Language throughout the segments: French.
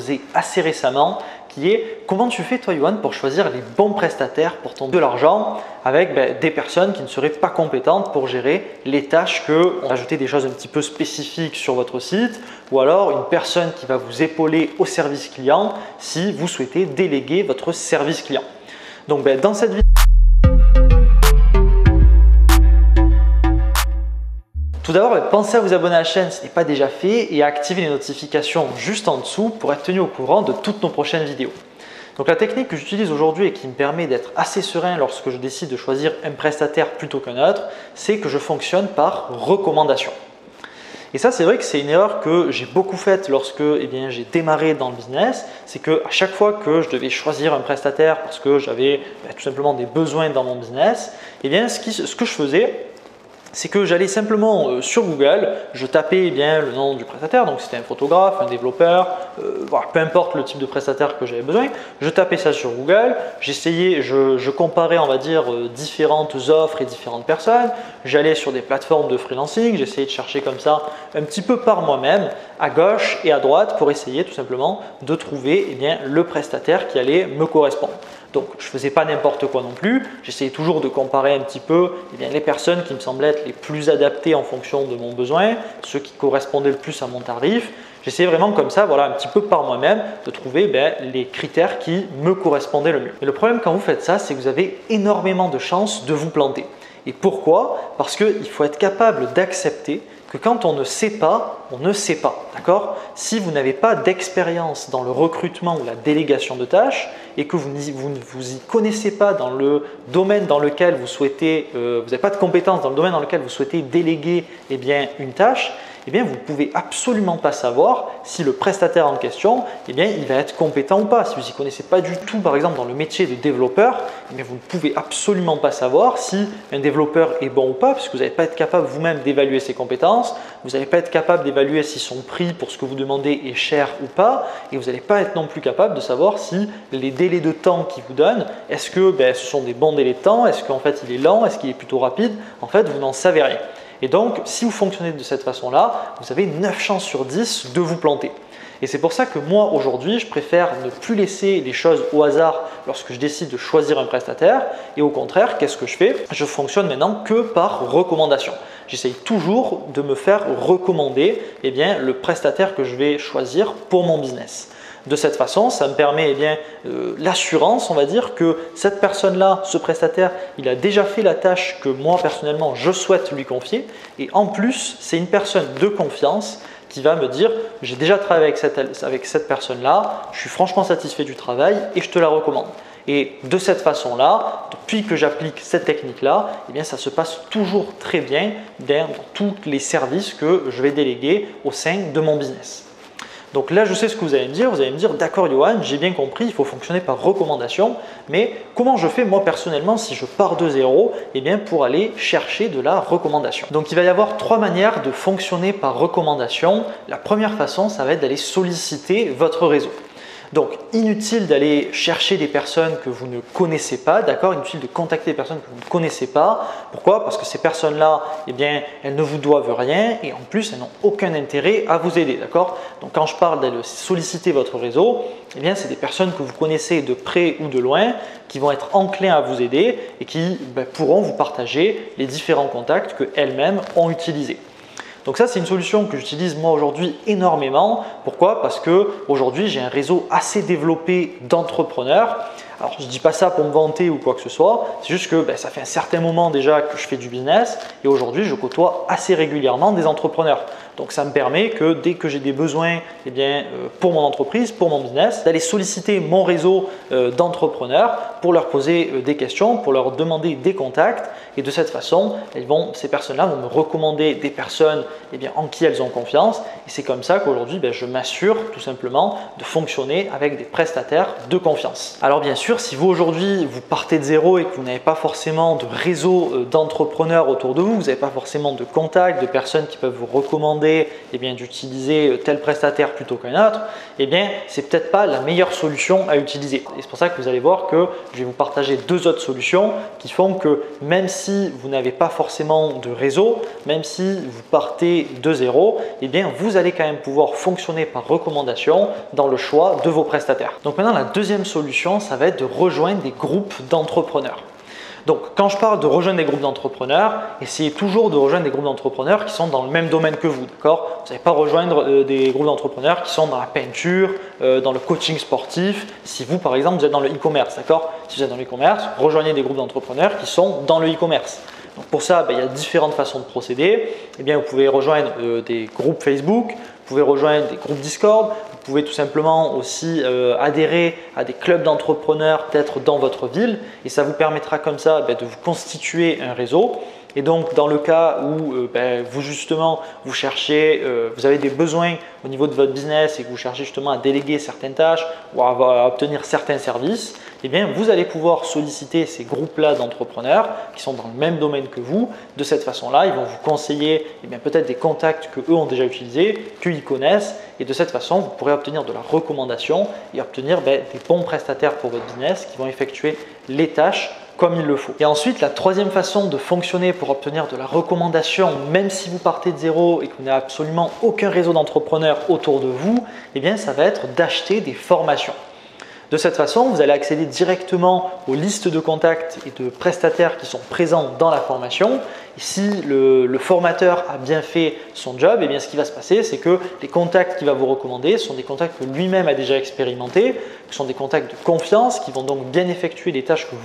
posé assez récemment, qui est comment tu fais toi Yohan pour choisir les bons prestataires pour ton de l'argent avec des personnes qui ne seraient pas compétentes pour gérer les tâches que ajouter des choses un petit peu spécifiques sur votre site ou alors une personne qui va vous épauler au service client si vous souhaitez déléguer votre service client. Donc dans cette vidéo, tout d'abord, pensez à vous abonner à la chaîne si ce n'est pas déjà fait et à activer les notifications juste en dessous pour être tenu au courant de toutes nos prochaines vidéos. Donc la technique que j'utilise aujourd'hui et qui me permet d'être assez serein lorsque je décide de choisir un prestataire plutôt qu'un autre, c'est que je fonctionne par recommandation. Et ça, c'est vrai que c'est une erreur que j'ai beaucoup faite lorsque j'ai démarré dans le business. C'est qu'à chaque fois que je devais choisir un prestataire parce que j'avais tout simplement des besoins dans mon business, ce que je faisais, c'est que j'allais simplement sur Google, je tapais le nom du prestataire, donc c'était un photographe, un développeur, voilà, peu importe le type de prestataire que j'avais besoin, je tapais ça sur Google, j'essayais, je comparais on va dire différentes offres et différentes personnes, j'allais sur des plateformes de freelancing, j'essayais de chercher comme ça un petit peu par moi-même, à gauche et à droite pour essayer tout simplement de trouver le prestataire qui allait me correspondre. Donc, je ne faisais pas n'importe quoi non plus. J'essayais toujours de comparer un petit peu les personnes qui me semblaient être les plus adaptées en fonction de mon besoin, ceux qui correspondaient le plus à mon tarif. J'essayais vraiment comme ça, voilà, un petit peu par moi-même, de trouver les critères qui me correspondaient le mieux. Et le problème quand vous faites ça, c'est que vous avez énormément de chances de vous planter. Et pourquoi? Parce qu'il faut être capable d'accepter que quand on ne sait pas, on ne sait pas. D'accord? Si vous n'avez pas d'expérience dans le recrutement ou la délégation de tâches et que vous ne vous y connaissez pas dans le domaine dans lequel vous souhaitez, vous n'avez pas de compétences dans le domaine dans lequel vous souhaitez déléguer une tâche, vous ne pouvez absolument pas savoir si le prestataire en question, il va être compétent ou pas. Si vous n'y connaissez pas du tout, par exemple, dans le métier de développeur, vous ne pouvez absolument pas savoir si un développeur est bon ou pas, puisque vous n'allez pas être capable vous-même d'évaluer ses compétences, vous n'allez pas être capable d'évaluer si son prix pour ce que vous demandez est cher ou pas, et vous n'allez pas être non plus capable de savoir si les délais de temps qu'il vous donne, est-ce que ce sont des bons délais de temps, est-ce qu'en fait il est lent, est-ce qu'il est plutôt rapide, en fait vous n'en savez rien. Et donc, si vous fonctionnez de cette façon-là, vous avez 9 chances sur 10 de vous planter. Et c'est pour ça que moi, aujourd'hui, je préfère ne plus laisser les choses au hasard lorsque je décide de choisir un prestataire. Et au contraire, qu'est-ce que je fais? Je fonctionne maintenant que par recommandation. J'essaye toujours de me faire recommander le prestataire que je vais choisir pour mon business. De cette façon, ça me permet l'assurance, on va dire, que cette personne-là, ce prestataire, il a déjà fait la tâche que moi, personnellement, je souhaite lui confier. Et en plus, c'est une personne de confiance qui va me dire « j'ai déjà travaillé avec cette personne-là, je suis franchement satisfait du travail et je te la recommande ». Et de cette façon-là, depuis que j'applique cette technique-là, ça se passe toujours très bien dans tous les services que je vais déléguer au sein de mon business. Donc là, je sais ce que vous allez me dire. Vous allez me dire, d'accord Yohan, j'ai bien compris, il faut fonctionner par recommandation. Mais comment je fais moi personnellement si je pars de zéro pour aller chercher de la recommandation? Donc il va y avoir 3 manières de fonctionner par recommandation. La première façon, ça va être d'aller solliciter votre réseau. Donc, inutile d'aller chercher des personnes que vous ne connaissez pas, d'accord? Inutile de contacter des personnes que vous ne connaissez pas. Pourquoi? Parce que ces personnes-là, elles ne vous doivent rien et en plus, elles n'ont aucun intérêt à vous aider, d'accord? Donc, quand je parle d'aller solliciter votre réseau, c'est des personnes que vous connaissez de près ou de loin qui vont être enclins à vous aider et qui pourront vous partager les différents contacts qu'elles-mêmes ont utilisés. Donc ça, c'est une solution que j'utilise moi aujourd'hui énormément. Pourquoi? Parce que aujourd'hui, j'ai un réseau assez développé d'entrepreneurs. Alors, je ne dis pas ça pour me vanter ou quoi que ce soit, c'est juste que ça fait un certain moment déjà que je fais du business et aujourd'hui, je côtoie assez régulièrement des entrepreneurs. Donc, ça me permet que dès que j'ai des besoins pour mon entreprise, pour mon business, d'aller solliciter mon réseau d'entrepreneurs pour leur poser des questions, pour leur demander des contacts. Et de cette façon, ces personnes-là vont me recommander des personnes en qui elles ont confiance. Et c'est comme ça qu'aujourd'hui, je m'assure tout simplement de fonctionner avec des prestataires de confiance. Alors bien sûr, sûr, si vous aujourd'hui vous partez de zéro et que vous n'avez pas forcément de réseau d'entrepreneurs autour de vous, vous n'avez pas forcément de contacts, de personnes qui peuvent vous recommander d'utiliser tel prestataire plutôt qu'un autre, c'est peut-être pas la meilleure solution à utiliser. Et c'est pour ça que vous allez voir que je vais vous partager deux autres solutions qui font que même si vous n'avez pas forcément de réseau, même si vous partez de zéro, vous allez quand même pouvoir fonctionner par recommandation dans le choix de vos prestataires. Donc maintenant, la deuxième solution, ça va être de rejoindre des groupes d'entrepreneurs. Donc, quand je parle de rejoindre des groupes d'entrepreneurs, essayez toujours de rejoindre des groupes d'entrepreneurs qui sont dans le même domaine que vous, d'accord? Vous n'allez pas rejoindre des groupes d'entrepreneurs qui sont dans la peinture, dans le coaching sportif. Si vous, par exemple, vous êtes dans le e-commerce, d'accord? Si vous êtes dans le e-commerce, rejoignez des groupes d'entrepreneurs qui sont dans le e-commerce. Donc pour ça, il y a différentes façons de procéder. Vous pouvez rejoindre des groupes Facebook, vous pouvez rejoindre des groupes Discord, vous pouvez tout simplement aussi adhérer à des clubs d'entrepreneurs peut-être dans votre ville et ça vous permettra comme ça de vous constituer un réseau. Et donc dans le cas où vous cherchez, vous avez des besoins au niveau de votre business et que vous cherchez justement à déléguer certaines tâches ou à obtenir certains services, vous allez pouvoir solliciter ces groupes-là d'entrepreneurs qui sont dans le même domaine que vous. De cette façon-là, ils vont vous conseiller peut-être des contacts qu'eux ont déjà utilisés, qu'ils connaissent. Et de cette façon, vous pourrez obtenir de la recommandation et obtenir des bons prestataires pour votre business qui vont effectuer les tâches comme il le faut. Et ensuite, la troisième façon de fonctionner pour obtenir de la recommandation, même si vous partez de zéro et que vous n'avez absolument aucun réseau d'entrepreneurs autour de vous, ça va être d'acheter des formations. De cette façon, vous allez accéder directement aux listes de contacts et de prestataires qui sont présents dans la formation. Et si le formateur a bien fait son job, ce qui va se passer, c'est que les contacts qu'il va vous recommander sont des contacts que lui-même a déjà expérimentés, ce sont des contacts de confiance qui vont donc bien effectuer les tâches que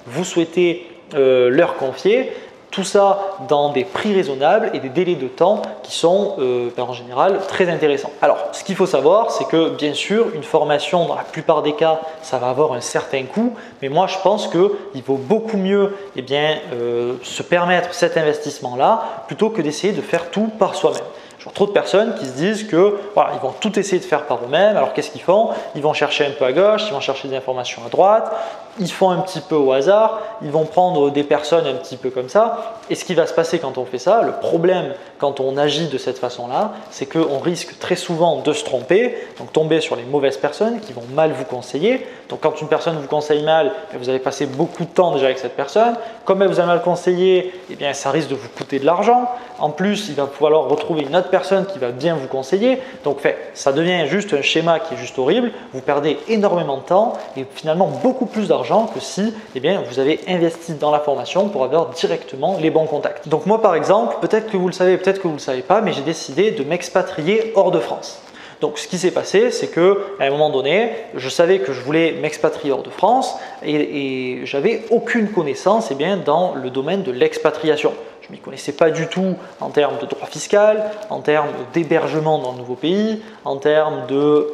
vous souhaitez leur confier. Tout ça dans des prix raisonnables et des délais de temps qui sont en général très intéressants. Alors, ce qu'il faut savoir, c'est que bien sûr, une formation, dans la plupart des cas, ça va avoir un certain coût. Mais moi, je pense qu'il vaut beaucoup mieux se permettre cet investissement-là plutôt que d'essayer de faire tout par soi-même. Je vois trop de personnes qui se disent que ils vont tout essayer de faire par eux-mêmes. Alors qu'est-ce qu'ils font? Ils vont chercher un peu à gauche, ils vont chercher des informations à droite, ils font un petit peu au hasard, ils vont prendre des personnes un petit peu comme ça. Et ce qui va se passer quand on fait ça, le problème quand on agit de cette façon-là, c'est qu'on risque très souvent de se tromper, donc tomber sur les mauvaises personnes qui vont mal vous conseiller. Donc quand une personne vous conseille mal, vous allez passer beaucoup de temps déjà avec cette personne. Comme elle vous a mal conseillé, ça risque de vous coûter de l'argent. En plus, il va falloir retrouver une autre personne qui va bien vous conseiller. Donc ça devient juste un schéma qui est juste horrible. Vous perdez énormément de temps et finalement beaucoup plus d'argent que si vous avez investi dans la formation pour avoir directement les bons contacts. Donc moi par exemple, peut-être que vous le savez, peut-être que vous ne le savez pas, mais j'ai décidé de m'expatrier hors de France. Donc ce qui s'est passé, c'est qu'à un moment donné, je savais que je voulais m'expatrier hors de France et j'avais aucune connaissance dans le domaine de l'expatriation. Je ne m'y connaissais pas du tout en termes de droit fiscal, en termes d'hébergement dans le nouveau pays, en termes de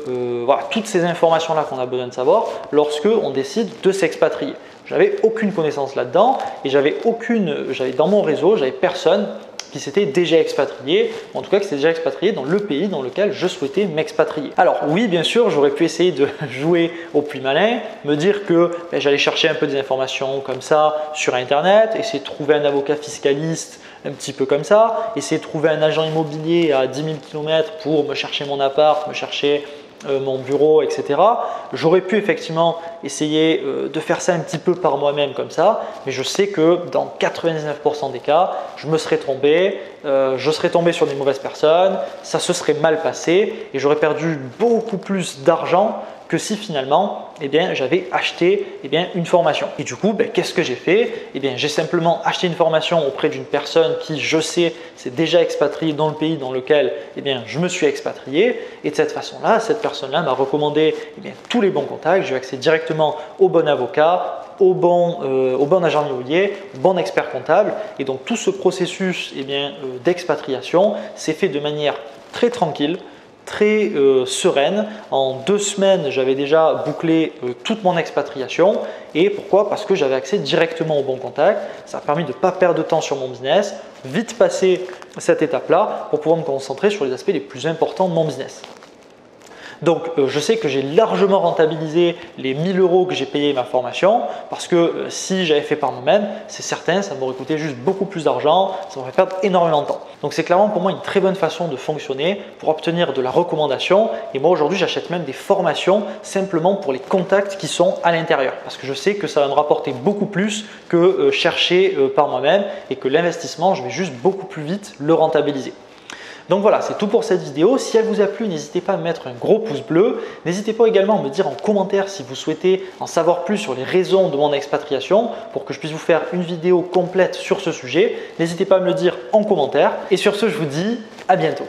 toutes ces informations-là qu'on a besoin de savoir lorsque on décide de s'expatrier. J'avais aucune connaissance là-dedans et j'avais dans mon réseau, j'avais personne qui s'était déjà expatrié, en tout cas qui s'était déjà expatrié dans le pays dans lequel je souhaitais m'expatrier. Alors oui, bien sûr, j'aurais pu essayer de jouer au plus malin, me dire que j'allais chercher un peu des informations comme ça sur Internet, essayer de trouver un avocat fiscaliste un petit peu comme ça, essayer de trouver un agent immobilier à 10 000 km pour me chercher mon appart, me chercher mon bureau, etc. J'aurais pu effectivement essayer de faire ça un petit peu par moi-même comme ça, mais je sais que dans 99% des cas, je me serais trompé, je serais tombé sur des mauvaises personnes, ça se serait mal passé et j'aurais perdu beaucoup plus d'argent que si finalement j'avais acheté une formation. Et du coup, qu'est-ce que j'ai fait? J'ai simplement acheté une formation auprès d'une personne qui, je sais, s'est déjà expatriée dans le pays dans lequel je me suis expatrié. Et de cette façon-là, cette personne-là m'a recommandé tous les bons contacts. J'ai eu accès directement au bon avocat, au bon agent immobilier, au bon expert comptable. Et donc tout ce processus d'expatriation s'est fait de manière très tranquille, très sereine. En 2 semaines, j'avais déjà bouclé toute mon expatriation. Et pourquoi? Parce que j'avais accès directement au bon contact. Ça a permis de ne pas perdre de temps sur mon business, vite passer cette étape-là pour pouvoir me concentrer sur les aspects les plus importants de mon business. Donc je sais que j'ai largement rentabilisé les 1000 € que j'ai payé ma formation parce que si j'avais fait par moi-même, c'est certain, ça m'aurait coûté juste beaucoup plus d'argent, ça m'aurait perdre énormément de temps. Donc c'est clairement pour moi une très bonne façon de fonctionner pour obtenir de la recommandation. Et moi aujourd'hui j'achète même des formations simplement pour les contacts qui sont à l'intérieur parce que je sais que ça va me rapporter beaucoup plus que chercher par moi-même et que l'investissement, je vais juste beaucoup plus vite le rentabiliser. Donc voilà, c'est tout pour cette vidéo. Si elle vous a plu, n'hésitez pas à mettre un gros pouce bleu. N'hésitez pas également à me dire en commentaire si vous souhaitez en savoir plus sur les raisons de mon expatriation pour que je puisse vous faire une vidéo complète sur ce sujet. N'hésitez pas à me le dire en commentaire. Et sur ce, je vous dis à bientôt.